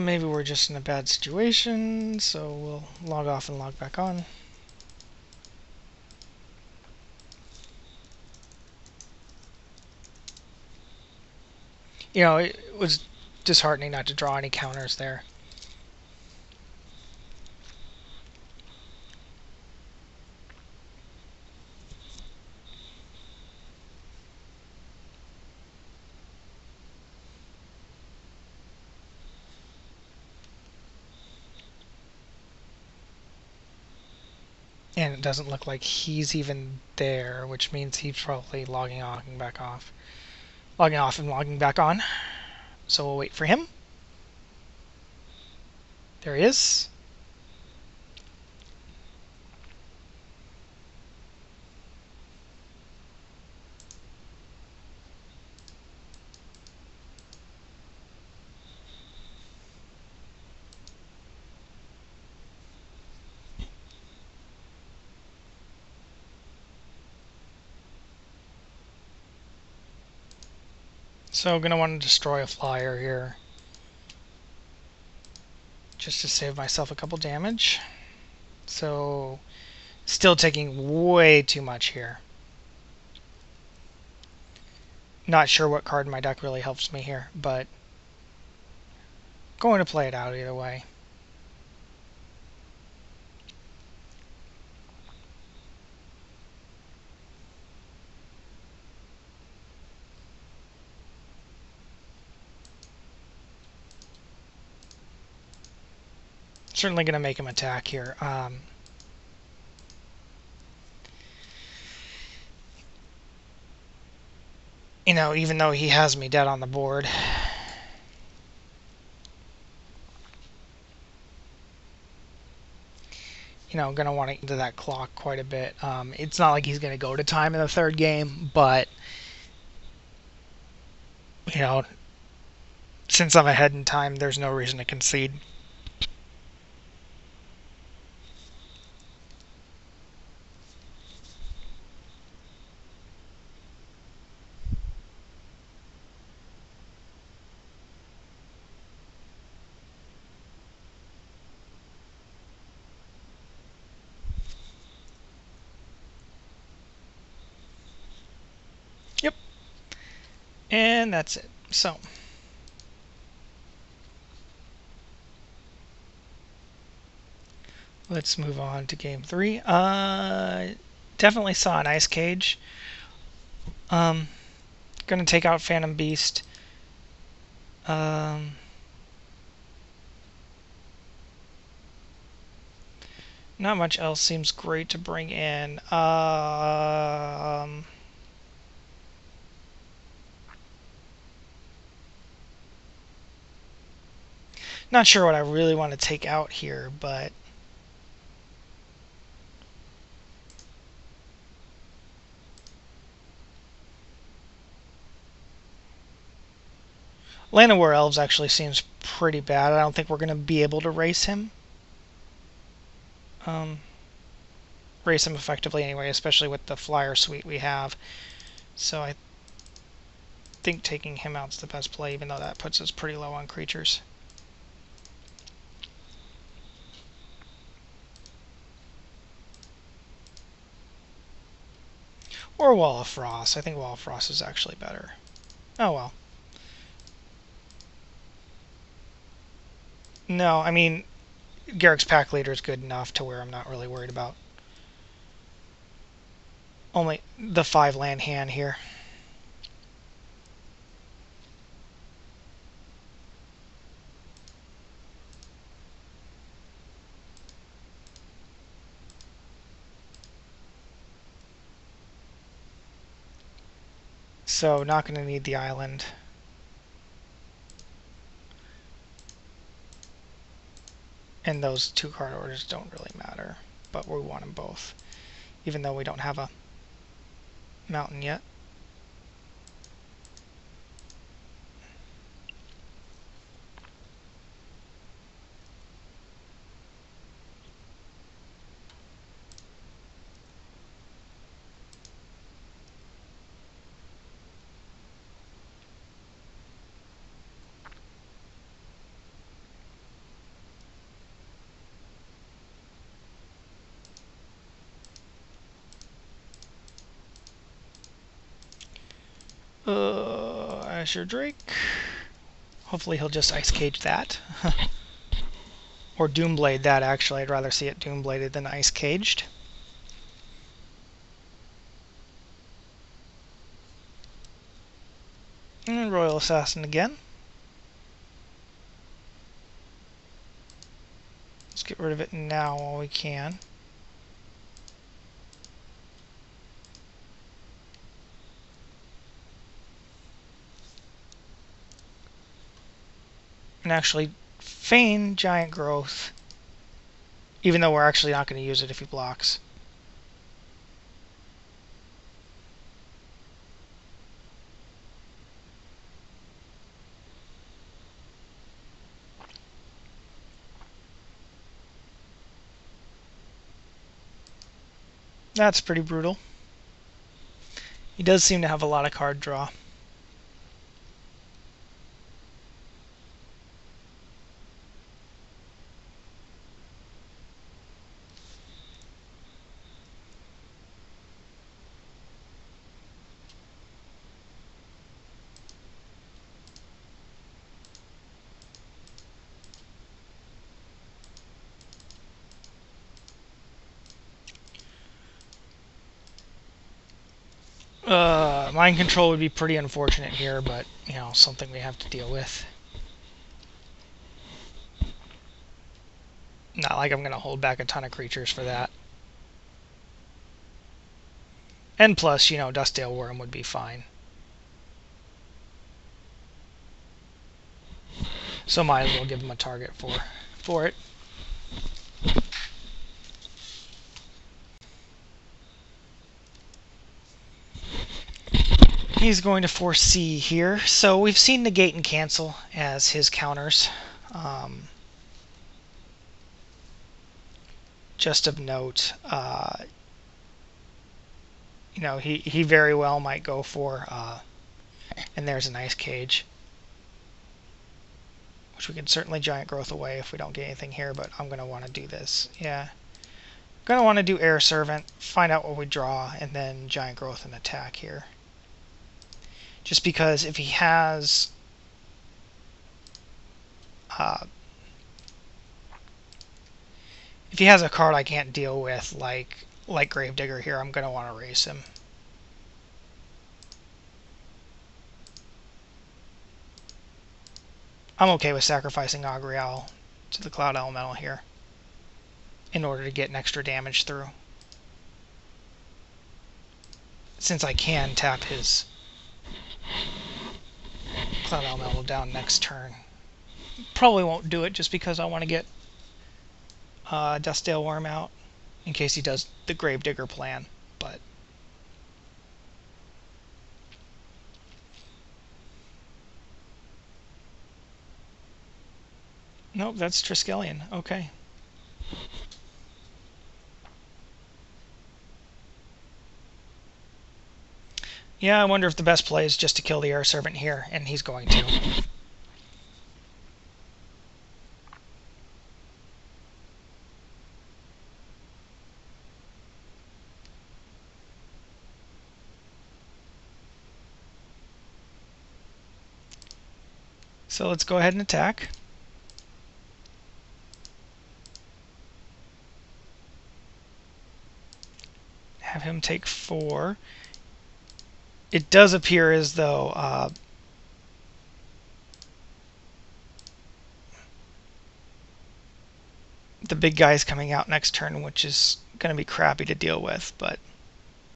Maybe we're just in a bad situation, so we'll log off and log back on. You know, it was disheartening not to draw any counters there. And it doesn't look like he's even there, which means he's probably logging off and back off. Logging off and logging back on. So we'll wait for him. There he is. So I'm going to want to destroy a flyer here, just to save myself a couple damage. So still taking way too much here. Not sure what card in my deck really helps me here, but going to play it out either way. Certainly going to make him attack here. You know, even though he has me dead on the board. You know, going to want to into that clock quite a bit. It's not like he's going to go to time in the third game, but, you know, since I'm ahead in time, there's no reason to concede. Yep. And that's it. So let's move on to game 3. Definitely saw an ice cage. Gonna take out Phantom Beast. Not much else seems great to bring in. Not sure what I really want to take out here, but Land of War Elves actually seems pretty bad. I don't think we're going to be able to race him. Race him effectively anyway, especially with the flyer suite we have. So I think taking him out's the best play, even though that puts us pretty low on creatures. Or Wall of Frost. I think Wall of Frost is actually better. Oh well. No, I mean, Garrick's Pack Leader is good enough to where I'm not really worried about only the 5 land hand here. So not going to need the island. And those 2 card orders don't really matter, but we want them both, even though we don't have a mountain yet. Asher Drake. Hopefully he'll just Ice Cage that. Or Doomblade that, actually. I'd rather see it Doombladed than Ice Caged. And Royal Assassin again. Let's get rid of it now while we can. And actually feign Giant Growth, even though we're actually not going to use it if he blocks. That's pretty brutal. He does seem to have a lot of card draw. Mind control would be pretty unfortunate here, but, you know, something we have to deal with. Not like I'm going to hold back a ton of creatures for that. And plus, you know, Dustdale Worm would be fine. So might as well give him a target for it. He's going to foresee here. So we've seen Negate and Cancel as his counters. Just of note, you know, he very well might go for, and there's an Ice Cage, which we can certainly Giant Growth away if we don't get anything here, but I'm going to want to do this. Yeah. Going to want to do Air Servant, find out what we draw, and then Giant Growth and attack here. Just because if he has a card I can't deal with, like Gravedigger here, I'm going to want to erase him. I'm okay with sacrificing Ogrial to the Cloud Elemental here in order to get an extra damage through. Since I can tap his Cloud Elemental down next turn. Probably won't do it just because I want to get Dustdale Worm out in case he does the Gravedigger plan, but nope, that's Triskelion. Okay. Yeah, I wonder if the best play is just to kill the Air Servant here, and he's going to. So let's go ahead and attack. Have him take 4. It does appear as though the big guy's coming out next turn, which is going to be crappy to deal with, but